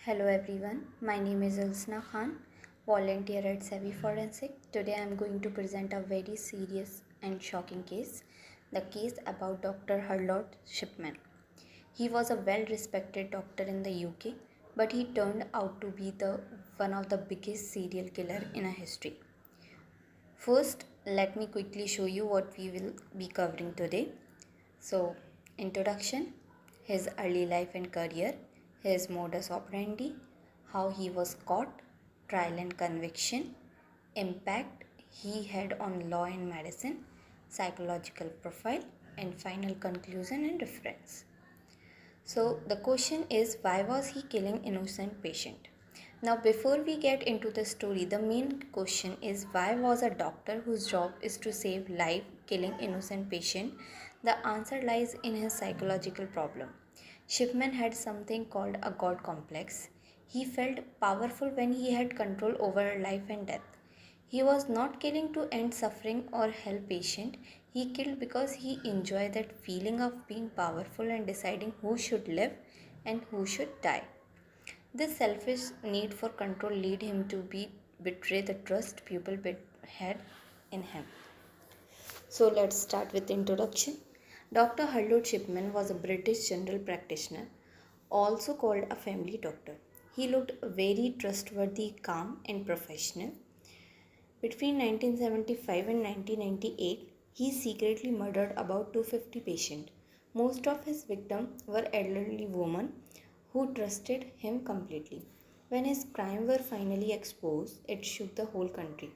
Hello everyone, my name is Alsana Khan, volunteer at Shivi Forensic. Today I am going to present a very serious and shocking case, the case about Dr. Pollard Shipman. He was a well-respected doctor in the UK, but he turned out to be one of the biggest serial killer in a history. First, let me quickly show you what we will be covering today. So, introduction, his early life and career, his modus operandi, how he was caught, trial and conviction, impact he had on law and medicine, psychological profile, and final conclusion and reference. So the question is, why was he killing innocent patient? Now before we get into the story, the main question is, why was a doctor whose job is to save life killing innocent patient? The answer lies in his psychological problem. Shipman had something called a god complex. He felt powerful when he had control over life and death. He was not killing to end suffering or help patient. He killed because he enjoyed that feeling of being powerful and deciding who should live and who should die. This selfish need for control led him to betray the trust people had in him. So let's start with the introduction. Dr. Pollard Shipman was a British general practitioner, also called a family doctor. He looked very trustworthy, calm, and professional. Between 1975 and 1998, he secretly murdered about 250 patients. Most of his victims were elderly women who trusted him completely. When his crimes were finally exposed, it shook the whole country.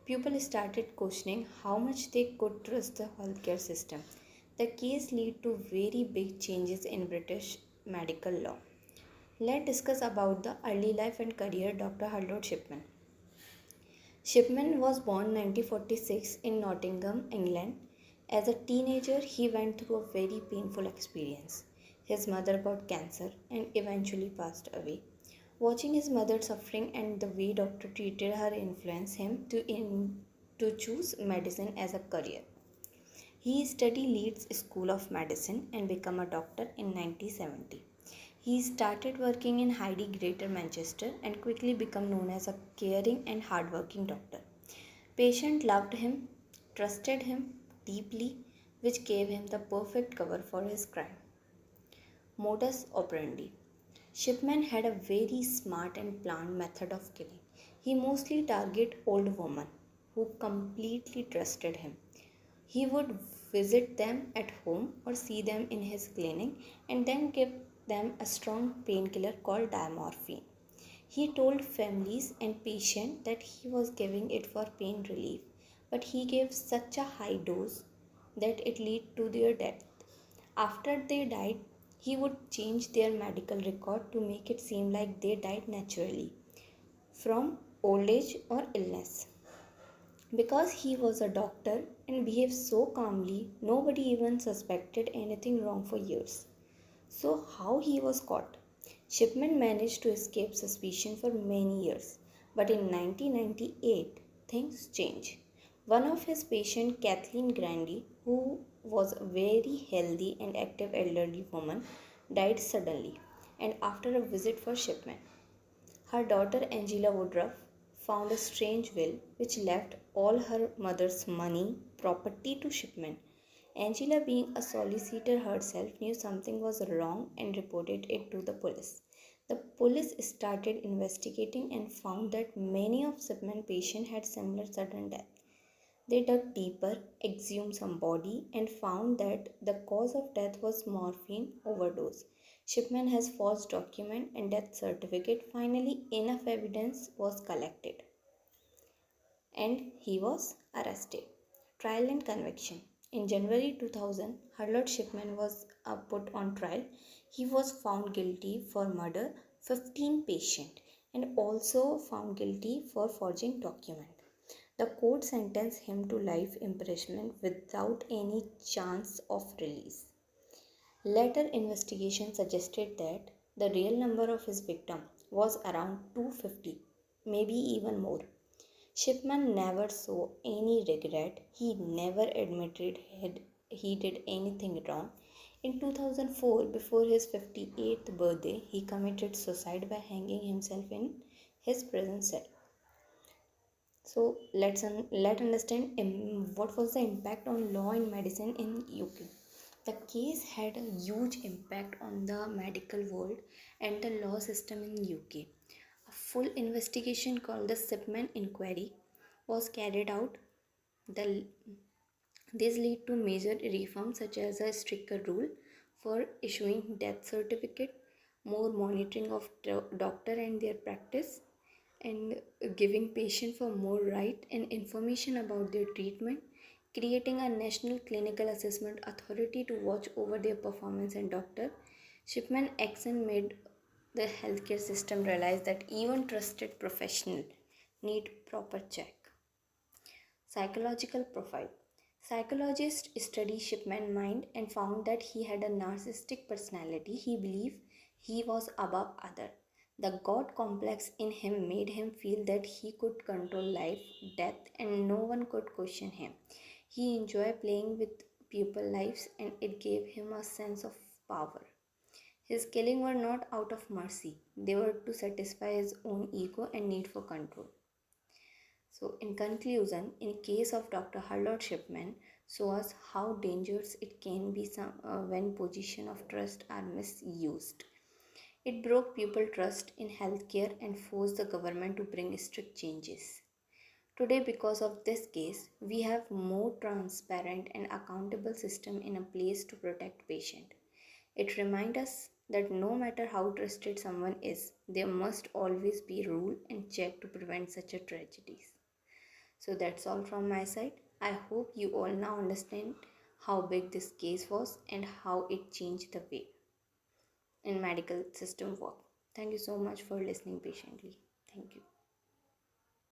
People started questioning how much they could trust the healthcare system. The case led to very big changes in British medical law. Let's discuss about the early life and career of Dr. Pollard Shipman. Shipman was born 1946 in Nottingham, England. As a teenager, he went through a very painful experience. His mother got cancer and eventually passed away. Watching his mother suffering and the way doctor treated her influenced him to choose medicine as a career. He studied Leeds School of Medicine and became a doctor in 1970. He started working in Hyde, Greater Manchester, and quickly became known as a caring and hardworking doctor. Patients loved him, trusted him deeply, which gave him the perfect cover for his crime. Modus operandi. Shipman had a very smart and planned method of killing. He mostly targeted old women who completely trusted him. He would visit them at home or see them in his clinic and then give them a strong painkiller called diamorphine. He told families and patients that he was giving it for pain relief, but he gave such a high dose that it led to their death. After they died, he would change their medical record to make it seem like they died naturally from old age or illness. Because he was a doctor and behaved so calmly, nobody even suspected anything wrong for years. So, how he was caught? Shipman managed to escape suspicion for many years, but in 1998, things changed. One of his patients, Kathleen Grandy, who was a very healthy and active elderly woman, died suddenly and after a visit for Shipman. Her daughter Angela Woodruff found a strange will which left all her mother's money, property to Shipman. Angela, being a solicitor herself, knew something was wrong and reported it to the police. The police started investigating and found that many of Shipman's patients had similar sudden death. They dug deeper, exhumed some body, and found that the cause of death was morphine overdose. Shipman has false document and death certificate. Finally, enough evidence was collected and he was arrested. Trial and conviction. In January 2000, Pollard Shipman was put on trial. He was found guilty for murder 15 patients and also found guilty for forging document. The court sentenced him to life imprisonment without any chance of release. Later investigation suggested that the real number of his victims was around 250, maybe even more. Shipman never saw any regret. He never admitted he did anything wrong. In 2004, before his 58th birthday, he committed suicide by hanging himself in his prison cell. So let understand what was the impact on law and medicine in UK. The case had a huge impact on the medical world and the law system in UK. A full investigation called the Shipman inquiry was carried out. The This led to major reforms such as a stricter rule for issuing death certificate, more monitoring of doctor and their practice, and giving patients for more right and information about their treatment, creating a national clinical assessment authority to watch over their performance and doctor. Shipman action made the healthcare system realize that even trusted professionals need proper check. Psychological profile. Psychologists studied Shipman's mind and found that he had a narcissistic personality. He believed he was above others. The God complex in him made him feel that he could control life, death, and no one could question him. He enjoyed playing with people's lives and it gave him a sense of power. His killings were not out of mercy, they were to satisfy his own ego and need for control. So, in conclusion, in case of Dr. Harlow Shipman, show us how dangerous it can be when position of trust are misused. It broke people trust in healthcare and forced the government to bring strict changes. Today, because of this case, we have more transparent and accountable system in a place to protect patient. It reminds us that no matter how trusted someone is, there must always be rule and check to prevent such a tragedies. So that's all from my side. I hope you all now understand how big this case was and how it changed the way in medical system work. Thank you so much for listening patiently. Thank you.